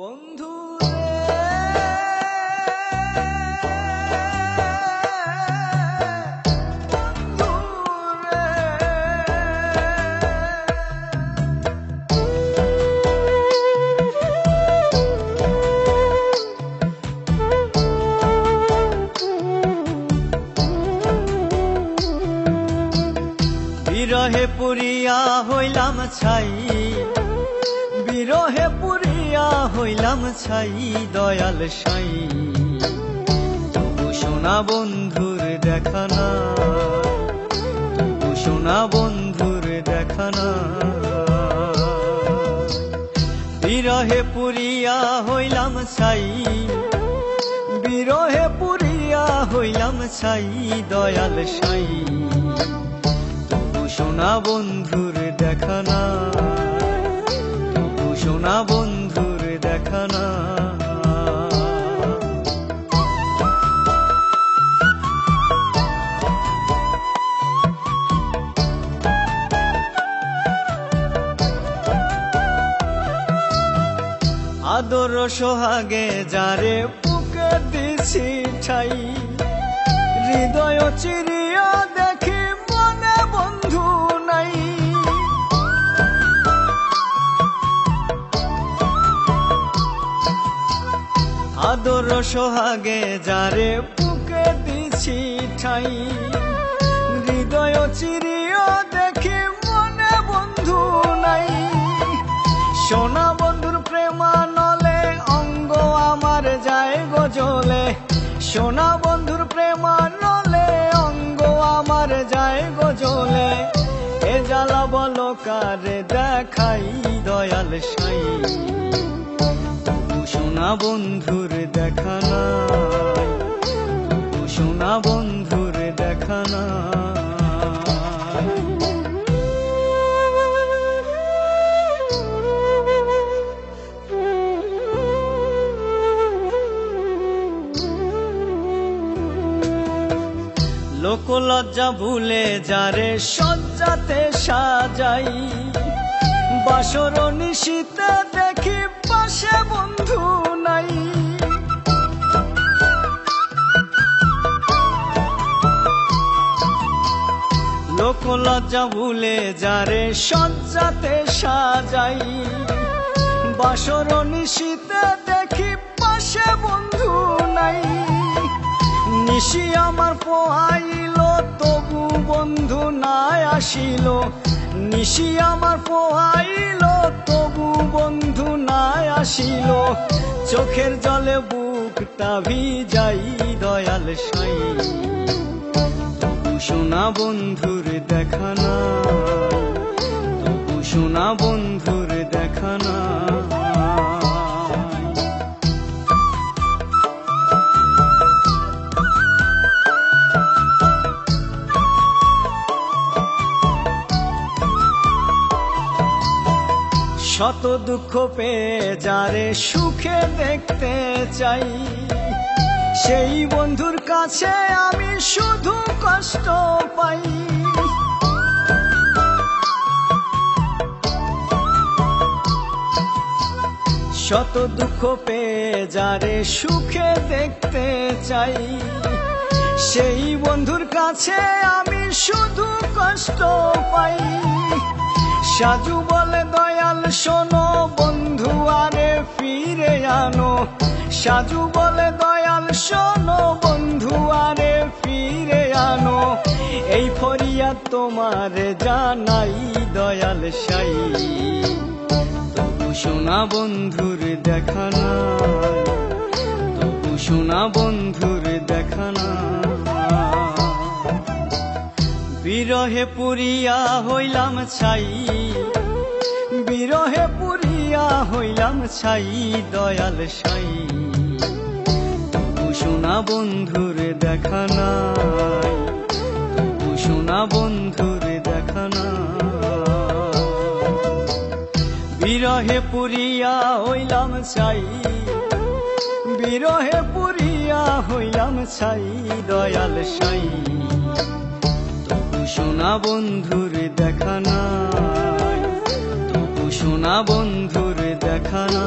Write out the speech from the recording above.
বন্ধু বিরহে পুরিয়া হইলাম ছাই, বিরহে পুরিয়া হইলাম ছাই, দয়াল সাই তবু সোনা বন্ধুর দেখা না, তবু সোনা বন্ধুর দেখা না। বিরহে পুরিয়া হইলাম ছাই, বিরহে পুরিয়া হইলাম ছাই, দয়াল সাই সোনা বন্ধুর দেখা না, তবু সোনা বন্ধুর দেখা না। আদর সোহাগে যারে বুকে দিছি ঠাই, হৃদয় চিরিয়া দেখি মনে বন্ধু নাই। আদর সোহাগে যারে বুকে দিছি ঠাই, হৃদয় চিরিয়া দেখি মনে বন্ধু নাই। সোনা বন্ধুর প্রেমানলে অঙ্গ আমার যায় গজলে, সোনা বন্ধুর প্রেমানলে অঙ্গ আমার যায় গজলে। এ জ্বালা বলো কারে দেখাই, দয়াল সাই তবু সোনা বন্ধুর দেখা নাই, তবু সোনা বন্ধুর দেখা না। লোক লজ্জা ভুলে যারে সজ্জাতে সাজাই, বাসর নিশীতে দেখি পাশে বন্ধু নাই। লোক লজ্জা ভুলে যারে সজ্জাতে সাজাই, বাসর নিশীতে দেখি পাশে বন্ধু নাই। নিশি আমার পোহাইল তবু বন্ধু নাই আসিল, নিশি আমার পোহাইল তবু বন্ধু নাই আসিল। চোখের জলে বুকটা ভিজাই, দয়াল সাই তবু সোনা বন্ধুর দেখা না, তবু সোনা বন্ধুর দেখা না। শত দুঃখ পেয়ে যারে সুখে দেখতে চাই, সেই বন্ধুর কাছে আমি শুধু কষ্ট পাই। শত দুঃখ পেয়ে যারে সুখে দেখতে চাই, সেই বন্ধুর কাছে আমি শুধু কষ্ট পাই। সাজু বলে দয়াল শোনো বন্ধু আরে ফিরে আনো, সাজু বলে দয়াল শোনো বন্ধু আরে ফিরে আনো। এই ফরিয়াদ তোমার জানাই, দয়াল সাই তবু সোনা বন্ধুর দেখা না, তবু সোনা বন্ধুর দেখা না। বিরহে পুরিয়া হইলাম ছাই, বিরহে পুরিয়া হইলাম ছাই, দয়াল সাই তবু সোনা বন্ধুর দেখা নাই, তবু সোনা বন্ধুর দেখা না। বিরহে পুরিয়া হইলাম ছাই, বিরহে পুরিয়া হইলাম ছাই, দয়াল সাই সোনা বন্ধুর দেখা নাই, তবু সোনা বন্ধুর দেখা না।